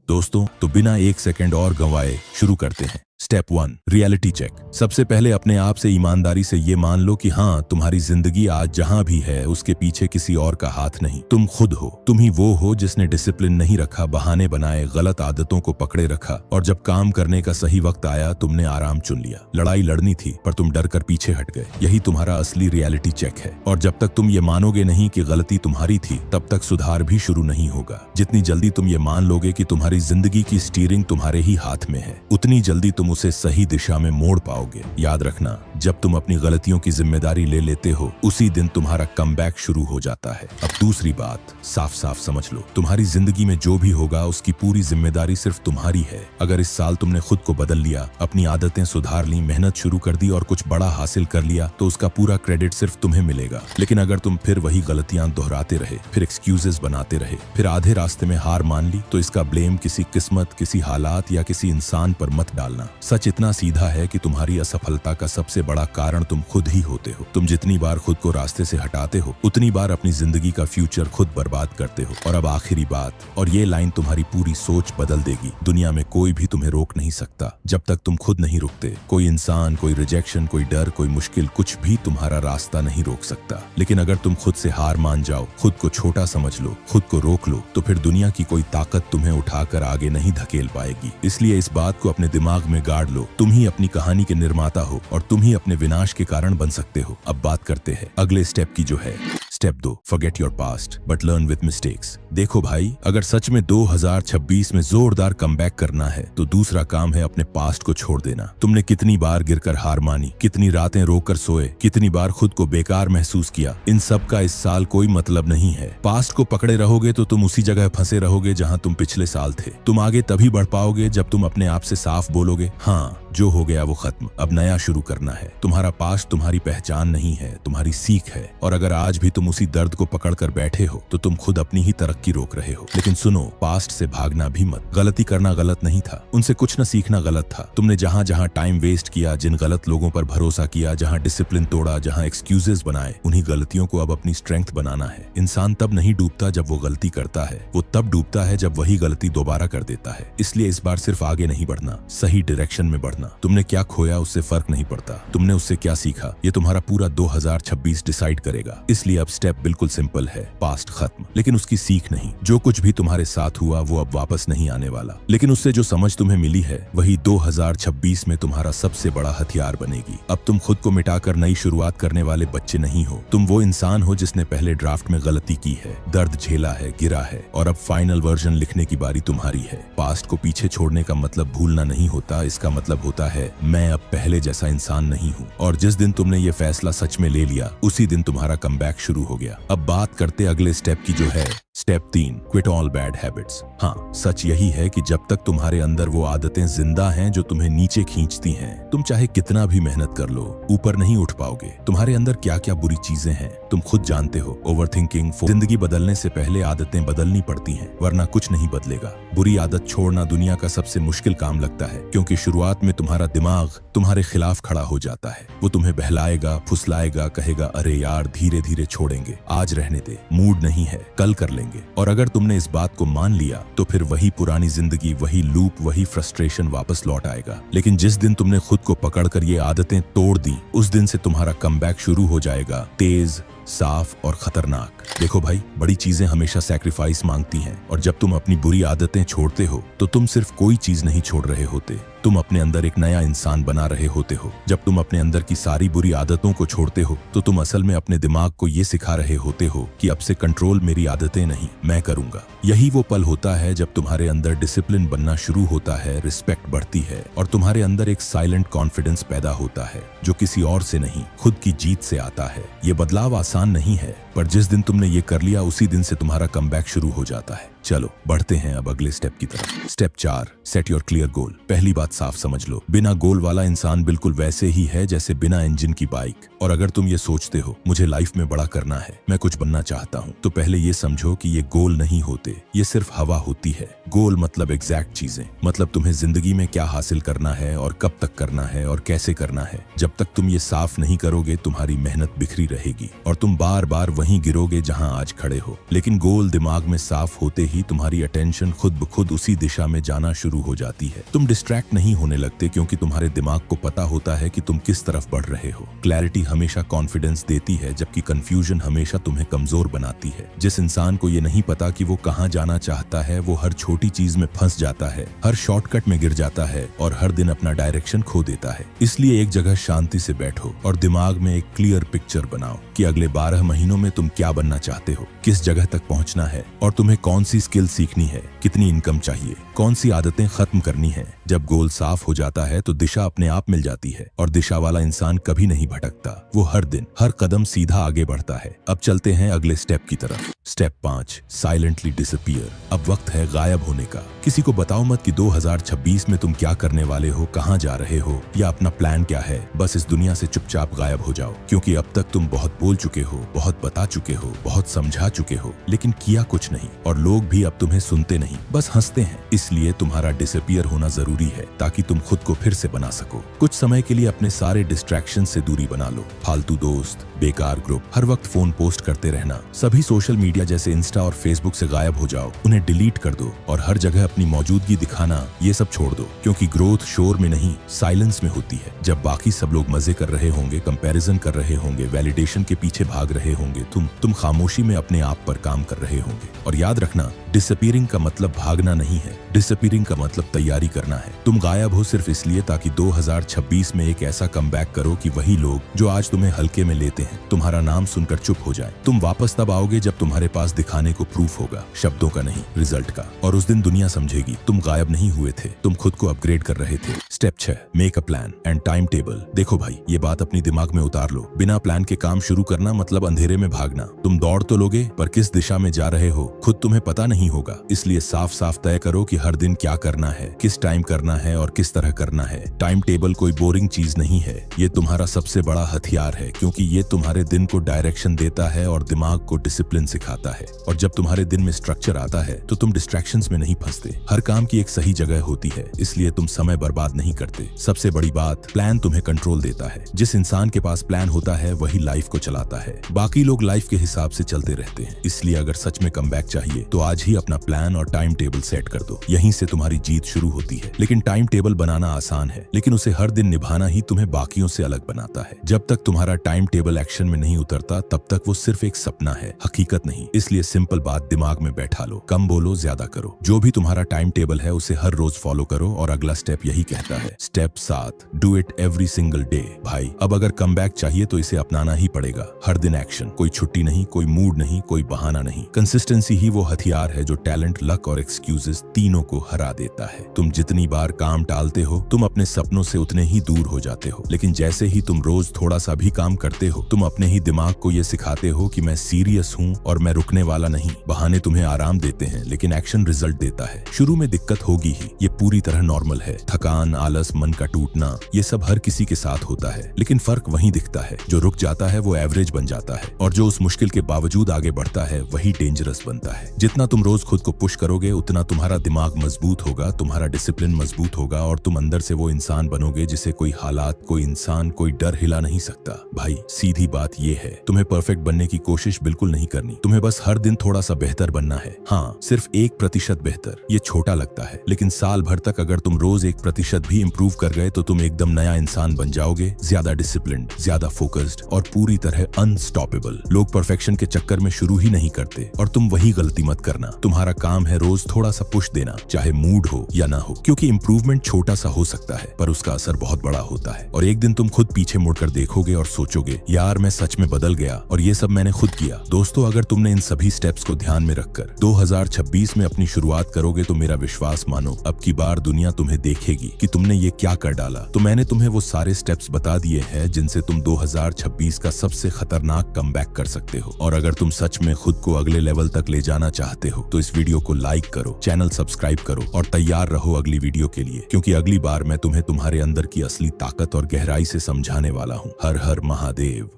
दोस्तों, तो बिना एक सेकंड और गंवाए शुरू करते हैं। Step 1, reality check. सबसे पहले अपने आप से ईमानदारी से ये मान लो कि हाँ, तुम्हारी जिंदगी आज जहां भी है उसके पीछे किसी और का हाथ नहीं, तुम खुद हो। तुम ही वो हो जिसने डिसिप्लिन नहीं रखा, बहाने बनाए, गलत आदतों को पकड़े रखा, और जब काम करने का सही वक्त आया तुमने आराम चुन लिया। लड़ाई लड़नी थी पर तुम डर कर पीछे हट गए। यही तुम्हारा असली रियलिटी चेक है। और जब तक तुम ये मानोगे नहीं कि गलती तुम्हारी थी, तब तक सुधार भी शुरू नहीं होगा। जितनी जल्दी तुम ये मान लोगे कि तुम्हारी जिंदगी की स्टीयरिंग तुम्हारे ही हाथ में है, उतनी जल्दी तुम उसे सही दिशा में मोड़ पाओगे। याद रखना, जब तुम अपनी गलतियों की जिम्मेदारी ले लेते हो, उसी दिन तुम्हारा कमबैक शुरू हो जाता है। अब दूसरी बात साफ साफ समझ लो, तुम्हारी जिंदगी में जो भी होगा उसकी पूरी जिम्मेदारी सिर्फ तुम्हारी है। अगर इस साल तुमने खुद को बदल लिया, अपनी आदतें सुधार ली, मेहनत शुरू कर दी और कुछ बड़ा हासिल कर लिया, तो उसका पूरा क्रेडिट सिर्फ तुम्हें मिलेगा। लेकिन अगर तुम फिर वही गलतियां दोहराते रहे, फिर एक्सक्यूजेस बनाते रहे, फिर आधे रास्ते में हार मान ली, तो इसका ब्लेम किसी किस्मत, किसी हालात या किसी इंसान पर मत डालना। सच इतना सीधा है कि तुम्हारी असफलता का सबसे बड़ा कारण तुम खुद ही होते हो। तुम जितनी बार खुद को रास्ते से हटाते हो, उतनी बार अपनी जिंदगी का फ्यूचर खुद बर्बाद करते हो। और अब आखिरी बात, और ये लाइन तुम्हारी पूरी सोच बदल देगी। दुनिया में कोई भी तुम्हें रोक नहीं सकता जब तक तुम खुद नहीं रुकते। कोई इंसान, कोई रिजेक्शन, कोई डर, कोई मुश्किल, कुछ भी तुम्हारा रास्ता नहीं रोक सकता। लेकिन अगर तुम खुद से हार मान जाओ, खुद को छोटा समझ लो, खुद को रोक लो, तो फिर दुनिया की कोई ताकत तुम्हें उठाकर आगे नहीं धकेल पाएगी। इसलिए इस बात को अपने दिमाग में गाड़ लो, तुम ही अपनी कहानी के निर्माता हो और तुम ही अपने विनाश के कारण बन सकते हो। अब बात करते हैं अगले स्टेप की, जो है step 2, forget your past but learn with mistakes. देखो भाई, अगर सच में 2026 में जोरदार कमबैक करना है, तो दूसरा काम है अपने पास्ट को छोड़ देना। तुमने कितनी बार गिरकर हार मानी, कितनी रातें रोकर सोए, कितनी बार खुद को बेकार महसूस किया। इन सब का इस साल कोई मतलब नहीं है। पास्ट को पकड़े रहोगे तो तुम उसी जगह फंसे रहोगे जहां तुम पिछले साल थे। तुम आगे तभी बढ़ पाओगे जब तुम अपने आप से साफ बोलोगे, हाँ, जो हो गया वो खत्म, अब नया शुरू करना है। तुम्हारा पास्ट तुम्हारी पहचान नहीं है, तुम्हारी सीख है। और अगर आज भी तुम उसी दर्द को पकड़ कर बैठे हो, तो तुम खुद अपनी ही तरक्की रोक रहे हो। लेकिन सुनो, पास्ट से भागना भी मत। गलती करना गलत नहीं था, उनसे कुछ न सीखना गलत था। तुमने जहां जहां टाइम वेस्ट किया, जिन गलत लोगों पर भरोसा किया, जहां डिसिप्लिन तोड़ा, जहां एक्सक्यूजेस बनाए, उन्हीं गलतियों को अब अपनी स्ट्रेंथ बनाना है। इंसान तब नहीं डूबता जब वो गलती करता है, वो तब डूबता है जब वही गलती दोबारा कर देता है। इसलिए इस बार सिर्फ आगे नहीं बढ़ना, सही डायरेक्शन में बढ़ना। तुमने क्या खोया उससे फर्क नहीं पड़ता, तुमने उससे क्या सीखा, ये तुम्हारा पूरा 2026 डिसाइड करेगा। इसलिए अब स्टेप बिल्कुल सिंपल है, पास्ट खत्म, लेकिन उसकी सीख नहीं। जो कुछ भी तुम्हारे साथ हुआ वो अब वापस नहीं आने वाला, लेकिन उससे जो समझ तुम्हें मिली है, वही 2026 में तुम्हारा सबसे बड़ा हथियार बनेगी। अब तुम खुद को मिटाकर नई शुरुआत करने वाले बच्चे नहीं हो, तुम वो इंसान हो जिसने पहले ड्राफ्ट में गलती की है, दर्द झेला है, गिरा है, और अब फाइनल वर्जन लिखने की बारी तुम्हारी है। पास्ट को पीछे छोड़ने का मतलब भूलना नहीं होता, इसका मतलब होता है मैं अब पहले जैसा इंसान नहीं हूँ। और जिस दिन तुमने ये फैसला सच में ले लिया, उसी दिन तुम्हारा कमबैक शुरू हो गया। अब बात करते अगले स्टेप की, जो है step 3, quit all bad habits. हाँ, सच यही है कि जब तक तुम्हारे अंदर वो आदतें जिंदा हैं जो तुम्हें नीचे खींचती हैं, तुम चाहे कितना भी मेहनत कर लो, ऊपर नहीं उठ पाओगे। तुम्हारे अंदर क्या क्या बुरी चीजें हैं तुम खुद जानते हो। ओवरथिंकिंग, जिंदगी बदलने से पहले आदतें बदलनी पड़ती हैं, वरना कुछ नहीं बदलेगा। बुरी आदत छोड़ना दुनिया का सबसे मुश्किल काम लगता है, क्योंकि शुरुआत में तुम्हारा दिमाग तुम्हारे खिलाफ खड़ा हो जाता है। वो तुम्हें बहलाएगा, फुसलाएगा, कहेगा अरे यार धीरे धीरे छोड़ेंगे, आज रहने दे, मूड नहीं है, कल कर लेंगे। और अगर तुमने इस बात को मान लिया, तो फिर वही पुरानी जिंदगी, वही लूप, वही फ्रस्ट्रेशन वापस लौट आएगा। लेकिन जिस दिन तुमने खुद को पकड़कर ये आदतें तोड़ दी, उस दिन से तुम्हारा कमबैक शुरू हो जाएगा, तेज, साफ और खतरनाक। देखो भाई, बड़ी चीजें हमेशा सैक्रिफाइस मांगती हैं, और जब तुम अपनी बुरी आदतें छोड़ते हो, तो तुम सिर्फ कोई चीज नहीं छोड़ रहे होते, तुम अपने अंदर एक नया इंसान बना रहे होते हो। जब तुम अपने अंदर की सारी बुरी आदतों को छोड़ते हो, तो तुम असल में अपने दिमाग को ये सिखा रहे होते हो कि अब से कंट्रोल मेरी आदतें नहीं, मैं करूंगा। यही वो पल होता है जब तुम्हारे अंदर डिसिप्लिन बनना शुरू होता है, रिस्पेक्ट बढ़ती है, और तुम्हारे अंदर एक साइलेंट कॉन्फिडेंस पैदा होता है, जो किसी और से नहीं, खुद की जीत से आता है। ये बदलाव आसान नहीं है, पर जिस दिन तुमने ये कर लिया, उसी दिन से तुम्हारा कमबैक शुरू हो जाता है। चलो बढ़ते हैं अब अगले स्टेप की तरफ। Step 4, set your clear goal. पहली बात साफ समझ लो, बिना गोल वाला इंसान बिल्कुल वैसे ही है जैसे बिना इंजन की बाइक। और अगर तुम ये सोचते हो मुझे लाइफ में बड़ा करना है, मैं कुछ बनना चाहता हूँ, तो पहले ये समझो कि ये गोल नहीं होते, ये सिर्फ हवा होती है। गोल मतलब एग्जैक्ट चीजें, मतलब तुम्हें जिंदगी में क्या हासिल करना है और कब तक करना है और कैसे करना है। जब तक तुम ये साफ नहीं करोगे, तुम्हारी मेहनत बिखरी रहेगी और तुम बार बार वहीं गिरोगे जहां आज खड़े हो। लेकिन गोल दिमाग में साफ होते ही ही तुम्हारी अटेंशन खुद ब खुद उसी दिशा में जाना शुरू हो जाती है। तुम डिस्ट्रैक्ट नहीं होने लगते क्योंकि तुम्हारे दिमाग को पता होता है कि तुम किस तरफ बढ़ रहे हो। क्लैरिटी हमेशा कॉन्फिडेंस देती है, जबकि कंफ्यूजन हमेशा तुम्हें कमजोर बनाती है। जिस इंसान को ये नहीं पता कि वो कहाँ जाना चाहता है, वो हर छोटी चीज में फंस जाता है, हर शॉर्टकट में गिर जाता है और हर दिन अपना डायरेक्शन खो देता है। इसलिए एक जगह शांति से बैठो और दिमाग में एक क्लियर पिक्चर बनाओ कि अगले 12 महीनों में तुम क्या बनना चाहते हो, किस जगह तक पहुंचना है और तुम्हें कौन सी स्किल सीखनी है, कितनी इनकम चाहिए, कौन सी आदतें खत्म करनी है। जब गोल साफ हो जाता है तो दिशा अपने आप मिल जाती है और दिशा वाला इंसान कभी नहीं भटकता, वो हर दिन हर कदम सीधा आगे बढ़ता है। अब चलते हैं अगले स्टेप की तरफ। Step 5, silently disappear. अब वक्त है गायब होने का। किसी को बताओ मत कि 2026 में तुम क्या करने वाले हो, कहां जा रहे हो या अपना प्लान क्या है। बस इस दुनिया से चुपचाप गायब हो जाओ, क्योंकि अब तक तुम बहुत बोल चुके हो, बहुत बता चुके हो, बहुत समझा चुके हो, लेकिन किया कुछ नहीं। और लोग भी अब तुम्हें सुनते नहीं, बस हंसते हैं। इसलिए तुम्हारा डिसअपीयर होना जरूरी है ताकि तुम खुद को फिर से बना सको। कुछ समय के लिए अपने सारे डिस्ट्रैक्शन से दूरी बना लो। फालतू दोस्त, बेकार ग्रुप, हर वक्त फोन पोस्ट करते रहना, सभी सोशल मीडिया जैसे इंस्टा और फेसबुक से गायब हो जाओ, उन्हें डिलीट कर दो और हर जगह अपनी मौजूदगी दिखाना, ये सब छोड़ दो। क्योंकि ग्रोथ शोर में नहीं, साइलेंस में होती है। जब बाकी सब लोग मजे कर रहे होंगे, कंपैरिजन कर रहे होंगे, वैलिडेशन के पीछे भाग रहे होंगे, तुम खामोशी में अपने आप पर काम कर रहे होंगे। और याद रखना, डिसअपीयरिंग का मतलब भागना नहीं है, डिसअपीयरिंग का मतलब तैयारी करना है। तुम गायब हो सिर्फ इसलिए ताकि 2026 में एक ऐसा कमबैक करो कि वही लोग जो आज तुम्हें हल्के में लेते हैं, तुम्हारा नाम सुनकर चुप हो जाए। तुम वापस तब आओगे जब तुम्हारे पास दिखाने को प्रूफ होगा, शब्दों का नहीं, रिजल्ट का। और उस दिन दुनिया समझेगी तुम गायब नहीं हुए थे, तुम खुद को अपग्रेड कर रहे थे। Step 6, make a plan and time table. देखो भाई, ये बात अपनी दिमाग में उतार लो। बिना प्लान के काम शुरू करना मतलब अंधेरे में भागना। तुम दौड़ तो लोगे, पर किस दिशा में जा रहे हो खुद तुम्हें पता नहीं होगा। इसलिए साफ साफ तय करो कि हर दिन क्या करना है, किस टाइम करना है और किस तरह करना है। टाइम टेबल कोई बोरिंग चीज नहीं है, ये तुम्हारा सबसे बड़ा हथियार है, क्योंकि ये तुम्हारे दिन को डायरेक्शन देता है और दिमाग को डिसिप्लिन सिखाता है। और जब तुम्हारे दिन में स्ट्रक्चर आता है तो तुम डिस्ट्रैक्शंस में नहीं फंसते। हर काम की एक सही जगह होती है, इसलिए तुम समय बर्बाद नहीं करते। सबसे बड़ी बात, प्लान तुम्हें कंट्रोल देता है। जिस इंसान के पास प्लान होता है वही लाइफ को चलाता है, बाकी लोग लाइफ के हिसाब से चलते रहते हैं। इसलिए अगर सच में कमबैक चाहिए तो आज ही अपना प्लान और टाइम टेबल सेट कर दो। यहीं से तुम्हारी जीत शुरू होती है। लेकिन टाइम टेबल बनाना आसान है, लेकिन उसे हर दिन निभाना ही तुम्हें बाकियों से अलग बनाता है। जब तक तुम्हारा टाइम टेबल एक्शन में नहीं उतरता, तब तक वो सिर्फ एक सपना है, हकीकत नहीं। इसलिए सिंपल बात दिमाग में बैठा लो, कम बोलो, ज्यादा करो। जो भी तुम्हारा टाइम टेबल है उसे हर रोज फॉलो करो। और अगला स्टेप यही कहता है, step 7, do it every single day. भाई, अब अगर कमबैक चाहिए तो इसे अपनाना ही पड़ेगा। हर दिन एक्शन, कोई छुट्टी नहीं, कोई मूड नहीं, कोई बहाना नहीं। कंसिस्टेंसी ही वो हथियार है जो टैलेंट, लक और एक्सक्यूजेस तीनों को हरा देता है। तुम जितनी बार काम टालते हो, तुम अपने सपनों से उतने ही दूर हो जाते हो। लेकिन जैसे ही तुम रोज थोड़ा सा भी काम करते हो, तुम अपने ही दिमाग को ये सिखाते हो कि मैं सीरियस हूँ और मैं रुकने वाला नहीं। बहाने तुम्हें आराम देते हैं, लेकिन एक्शन रिजल्ट देता है। शुरू में दिक्कत होगी ही, ये पूरी तरह नॉर्मल है। थकान, आलस, मन का टूटना, ये सब हर किसी के साथ होता है। लेकिन फर्क वहीं दिखता है, जो रुक जाता है वो एवरेज बन जाता है, और जो उस मुश्किल के बावजूद आगे बढ़ता है वही डेंजरस बनता है। जितना तुम रोज खुद को पुश करोगे, उतना तुम्हारा दिमाग मजबूत होगा, तुम्हारा डिसिप्लिन मजबूत होगा और तुम अंदर से वो इंसान बनोगे जिसे कोई हालात, कोई इंसान, कोई डर हिला नहीं सकता। भाई, सीधी बात ये है, तुम्हें परफेक्ट बनने की कोशिश बिल्कुल नहीं करनी। तुम्हें बस हर दिन थोड़ा सा बेहतर बनना है। हाँ, सिर्फ 1% बेहतर। ये छोटा लगता है, लेकिन साल भर तक अगर तुम रोज 1% भी इंप्रूव कर गए तो तुम एकदम नया इंसान बन जाओगे। ज्यादा डिसिप्लिन्ड, ज्यादा फोकस्ड और पूरी तरह अनस्टॉपेबल। लोग परफेक्शन के चक्कर में शुरू ही नहीं करते, और तुम वही गलती मत करना। तुम्हारा काम है रोज थोड़ा सा पुश देना, चाहे मूड हो या ना हो, क्योंकि इंप्रूवमेंट छोटा सा हो सकता है पर उसका असर बहुत बड़ा होता है। और एक दिन तुम खुद पीछे मुड़कर देखोगे और सोचोगे, यार मैं सच में बदल गया और ये सब मैंने खुद किया। दोस्तों, अगर तुमने इन सभी स्टेप्स को ध्यान में रखकर 2026 में अपनी शुरुआत करोगे तो मेरा विश्वास मानो, अब की बार दुनिया तुम्हें देखेगी कि तुमने ये क्या कर डाला। तो मैंने तुम्हें वो सारे स्टेप्स बता दिए हैं जिनसे तुम 2026 का सबसे खतरनाक कमबैक कर सकते हो। और अगर तुम सच में खुद को अगले लेवल तक ले जाना चाहते हो तो इस वीडियो को लाइक करो, चैनल सब्सक्राइब करो और तैयार रहो अगली वीडियो के लिए, क्योंकि अगली बार मैं तुम्हें तुम्हारे अंदर की असली ताकत और गहराई से समझाने वाला हूँ। हर हर महादेव।